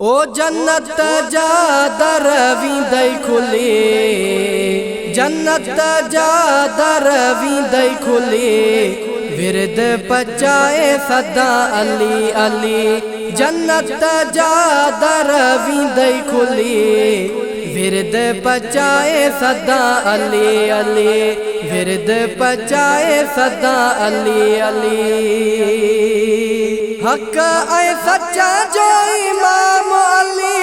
ओ जन्नत जा दर वींदई खुली, जन्नत जा दर वींदई खुली, विरद पचाए सदा अली अली। जन्नत जा दर वींदई खुली, विरद पचाए सदा अली अली, विरद पचाए सदा अली अली। हक ऐ सच्चा जो इमाम अली,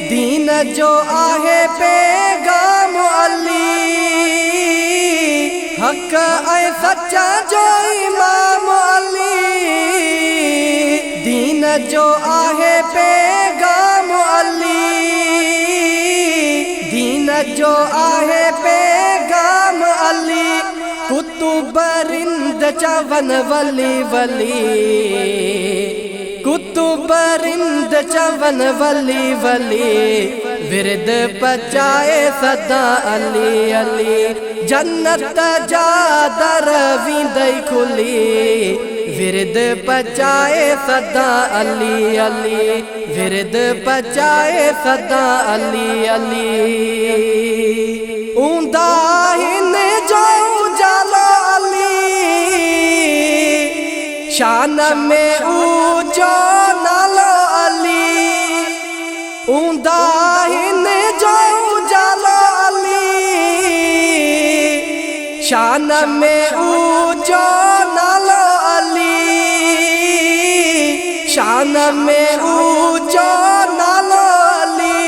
दीन जो आहे पैगाम अली। हक ऐ सच्चा जो इमाम अली, दीन जो आहे पैगाम अली, दीन जो आहे पैगाम अली। कुतुब रिंद चवन वली वली, कुतुब रिंद चवन वली वली, विरद पचाए सदा अली अली। जन्नत जा दर वींदई खुली, विरद पचाए सदा अली अली, विरद पचाए सदा अली अली। ऊंदा हिन जो उजाला अली, शान में ऊंचो नालो अली। ऊंदा हिन जो उजाला अली, शान में ऊंचो नालो अली, शान में ऊंचो नालो अली।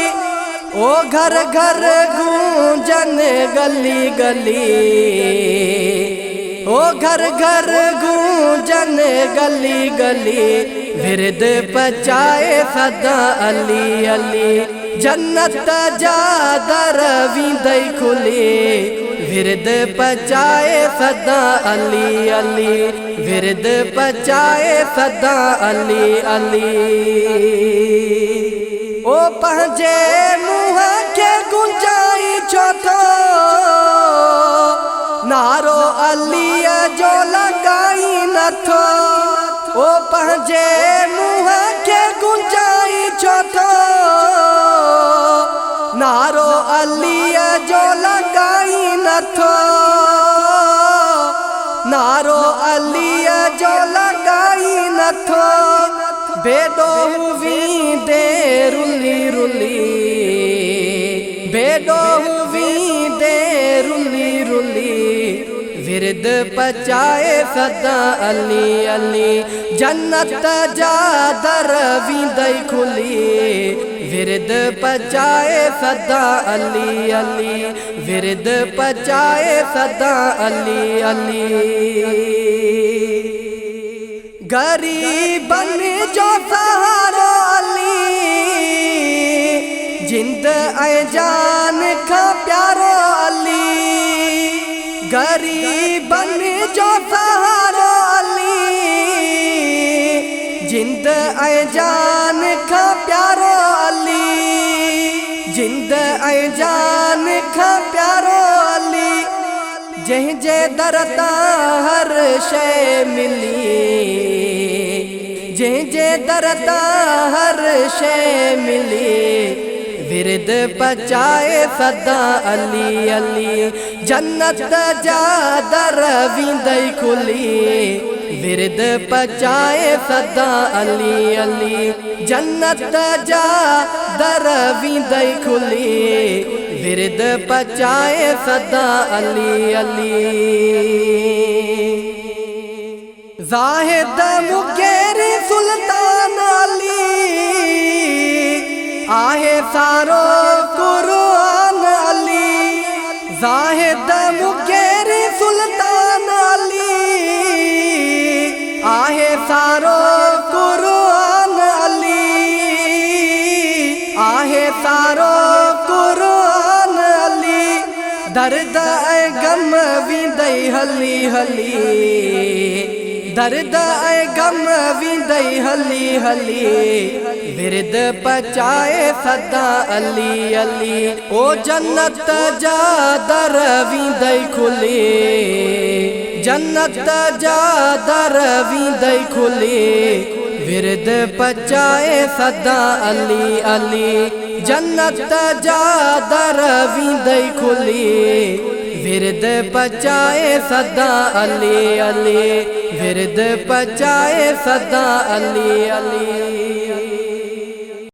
ओ घर घर गूंजन गली गली, ओ घर घर गूंजन गली गली, विरद पचाए सदा अली अली। जन्नत जा दर वींदई खुली, विरद पचाए सदा अली अली, विरद पचाए सदा अली अली। ओ पंहिंजे मुँह के गुंजाई छो थो, नारो अली जो लगाई नथो। ओ पंहिंजे मुँह के गुंजाई छो थो, नारो अली जो लगाई नथो, नारो अली जो लगाई नथो। बेदो वींदे रुली रुली, बेदो वींदे रुली रुली, विरद पचाए सदा अली अली। जन्नत जा दर वींदई खुली, विरद पचाए सदा अली अली, विरद पचाए सदा अली अली। गरीबन जो सहारो अली, जिंद ऐं जान का प्यारो अली। गरीबन जो सहारो अली, जिंद ऐं जान का प्यारो अली, जिंद ऐं जान का प्यारो अली। जंहिंजे दर तां हर शइ मिली, जंहिंजे दर तां हर शइ मिली, विरद पचाए सदा अली अली। जन्नत जा दर वींदई खुली, विरद पचाए सदा अली अली। जन्नत जा दर वींदई खुली, विरद पचाए सदा अली अली। ज़ाहिद मुगेरी सुल्तान अली, आहे सारो कुरान अली। ज़ाहिद मुगेरी सुल्तान अली, आहे सारो कुरान अली, आहे सारो कुरान अली। दर्द ऐं गम वींदई हली हली, दर्द ऐं गम वींदई हली हली, विरद पचाए सदा अली अली। ओ जन्नत जा दर वींदई खुली, जन्नत जा दर वींदई खुली, विरद पचाए सदा अली अली जन्नत जा दर वींदई खुली विरद पचाए सदा अली अली विरद पचाए सदा अली अली।